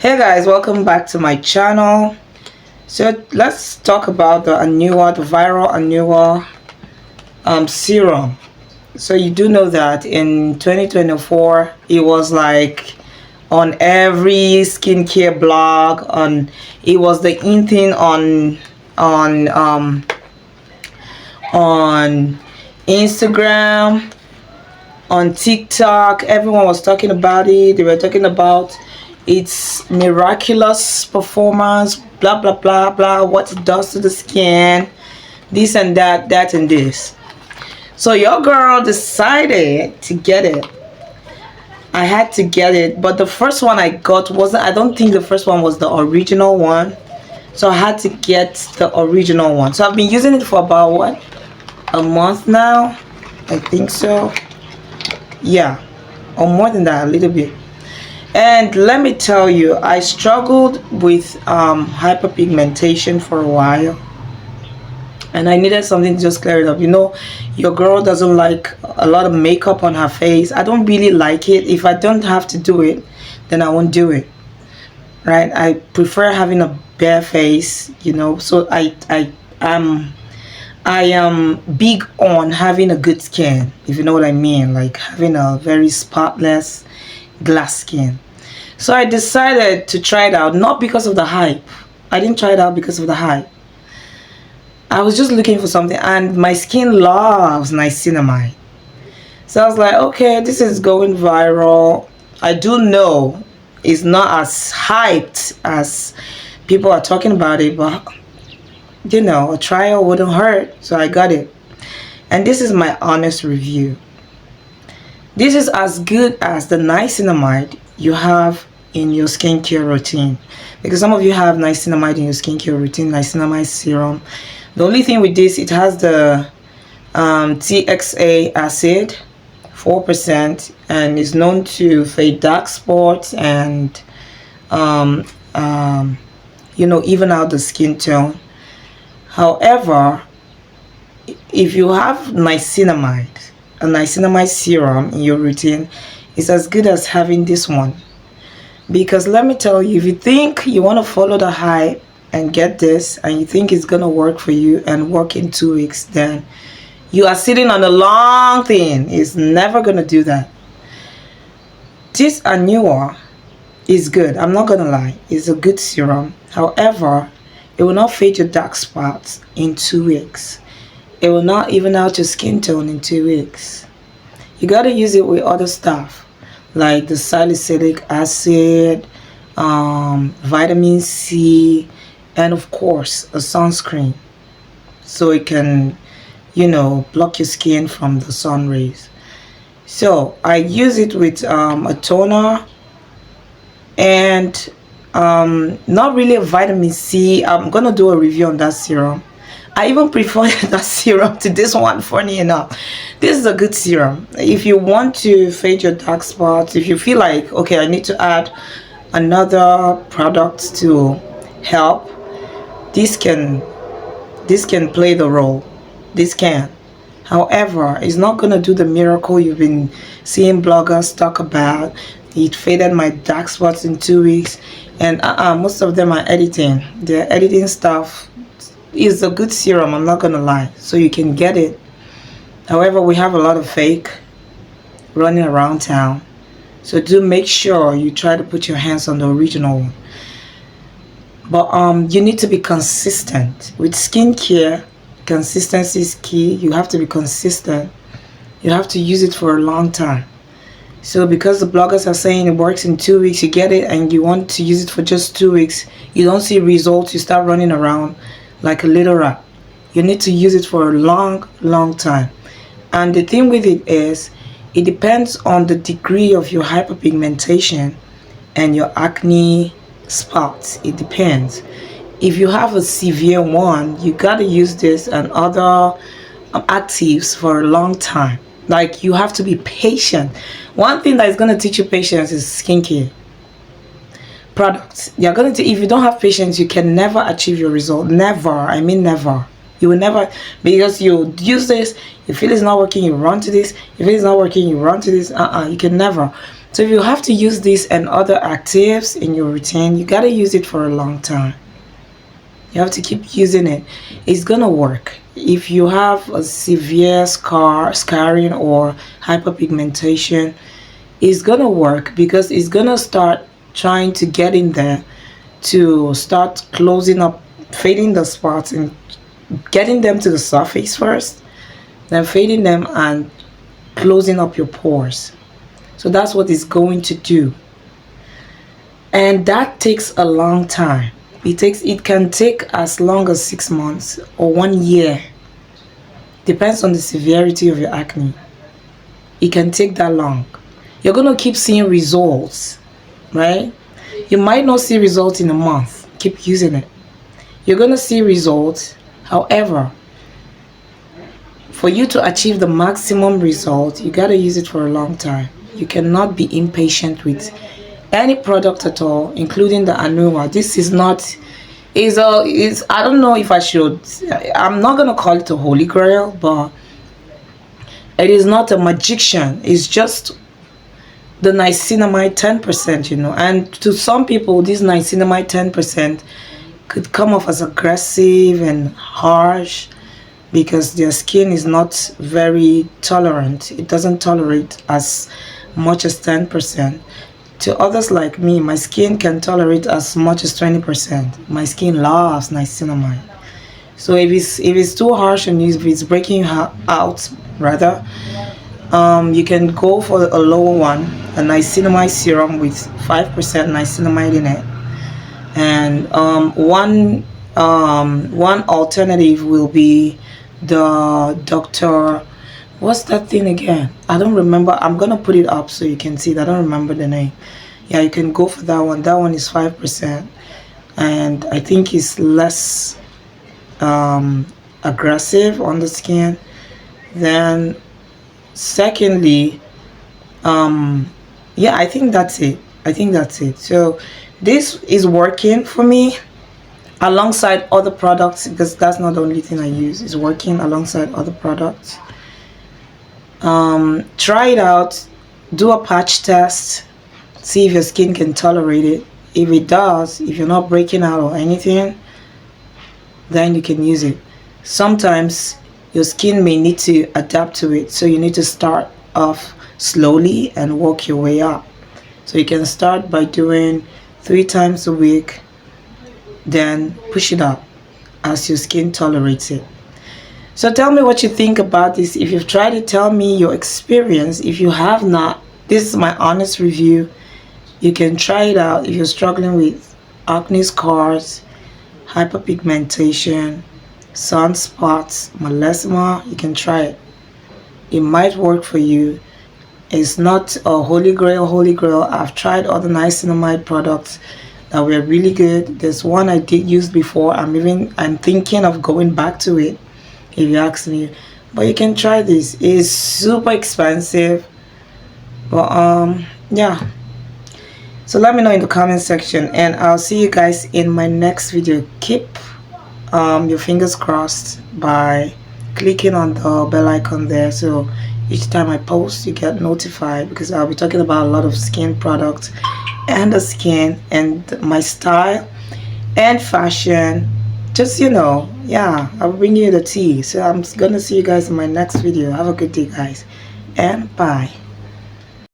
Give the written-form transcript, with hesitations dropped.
Hey guys, welcome back to my channel. So let's talk about the viral Anua serum. So you do know that in 2024 it was like on every skincare blog, it was the in thing on on Instagram, on TikTok. Everyone was talking about it. They were talking about its miraculous performance, blah blah blah blah, what it does to the skin, this and that, that and this. So your girl decided to get it. I had to get it, but the first one I got wasn't, I don't think the first one was the original one. So I had to get the original one. So I've been using it for about what, a month now, I think so. Yeah, or more than that, a little bit. And let me tell you, I struggled with hyperpigmentation for a while, and I needed something to just clear it up. You know, your girl doesn't like a lot of makeup on her face. I don't really like it. If I don't have to do it, then I won't do it, right? I prefer having a bare face, you know. So I am big on having a good skin, if you know what I mean, like having a very spotless glass skin. So I decided to try it out, not because of the hype. I didn't try it out because of the hype. I was just looking for something, and my skin loves niacinamide. So I was like, okay, this is going viral. I do know it's not as hyped as people are talking about it, but you know, a trial wouldn't hurt. So I got it, and this is my honest review. This is as good as the niacinamide you have in your skincare routine, because some of you have niacinamide in your skincare routine, niacinamide serum. The only thing with this, it has the TXA acid, 4%, and is known to fade dark spots and you know, even out the skin tone. However, if you have niacinamide, a niacinamide serum in your routine, is as good as having this one. Because let me tell you, if you think you want to follow the hype and get this, and you think it's gonna work for you and work in 2 weeks, then you are sitting on a long thing. It's never gonna do that. This Anua is good, I'm not gonna lie. It's a good serum. However, it will not fade your dark spots in 2 weeks. It will not even out your skin tone in 2 weeks. You got to use it with other stuff like the salicylic acid, vitamin C, and of course a sunscreen, so it can, you know, block your skin from the sun rays. So I use it with a toner and not really a vitamin C. I'm gonna do a review on that serum. I even prefer that serum to this one, funny enough. This is a good serum. If you want to fade your dark spots, if you feel like, okay, I need to add another product to help, this can play the role. This can. However, it's not going to do the miracle you've been seeing bloggers talk about. It faded my dark spots in 2 weeks. And most of them are editing. They're editing stuff. It's a good serum, I'm not gonna lie, so you can get it. However, we have a lot of fake running around town, so do make sure you try to put your hands on the original one. But you need to be consistent with skincare. Consistency is key. You have to be consistent. You have to use it for a long time. So because the bloggers are saying it works in 2 weeks, you get it and you want to use it for just 2 weeks, you don't see results, you start running around like a little rat. You need to use it for a long time. And the thing with it is, it depends on the degree of your hyperpigmentation and your acne spots. It depends. If you have a severe one, you got to use this and other actives for a long time. Like, you have to be patient. One thing that is going to teach you patience is skincare products. You're going to, if you don't have patience, you can never achieve your result. Never. I mean never. You will never, because you use this, you feel it's not working, you run to this. You feel it's not working, you run to this. You can never. So if you have to use this and other actives in your routine, you gotta use it for a long time. You have to keep using it. It's gonna work. If you have a severe scarring or hyperpigmentation, it's gonna work because it's gonna start trying to get in there to start closing up, fading the spots and getting them to the surface first, then fading them and closing up your pores. So that's what it's going to do. And that takes a long time. It can take as long as 6 months or 1 year. Depends on the severity of your acne. It can take that long. You're gonna keep seeing results, right? You might not see results in a month. Keep using it. You're gonna see results. However, for you to achieve the maximum result, you gotta use it for a long time. You cannot be impatient with any product at all, including the Anua. This is not is I don't know if I'm not gonna call it a holy grail, but it is not a magician. It's just the niacinamide 10%, and to some people this niacinamide 10% could come off as aggressive and harsh because their skin is not very tolerant. It doesn't tolerate as much as 10%. To others like me, my skin can tolerate as much as 20%. My skin loves niacinamide. So if it's too harsh and if it's breaking out rather, you can go for a lower one, a niacinamide serum with 5% niacinamide in it. And one alternative will be the Dr. What's that thing again? I don't remember. I'm gonna put it up so you can see it. I don't remember the name. Yeah, you can go for that one. That one is 5%, and I think it's less aggressive on the skin. Then, secondly, yeah, I think that's it. So this is working for me alongside other products because that's not the only thing I use. It's working alongside other products. Try it out, do a patch test, see if your skin can tolerate it. If it does, if you're not breaking out or anything, then you can use it. Sometimes your skin may need to adapt to it, so you need to start off slowly and work your way up. So you can start by doing 3 times a week, then push it up as your skin tolerates it. So tell me what you think about this. If you've tried it, tell me your experience. If you have not, this is my honest review. You can try it out if you're struggling with acne scars, hyperpigmentation, sunspots, melasma. You can try it. It might work for you. It's not a holy grail. I've tried other niacinamide products that were really good. There's one I did use before. I'm thinking of going back to it, if you ask me. But you can try this. It's super expensive, but yeah. So let me know in the comment section, and I'll see you guys in my next video. Keep your fingers crossed by clicking on the bell icon there, so each time I post you get notified, because I'll be talking about a lot of skin products and the skin and my style and fashion. Just, yeah, I'll bring you the tea. So I'm gonna see you guys in my next video. Have a good day, guys, and bye.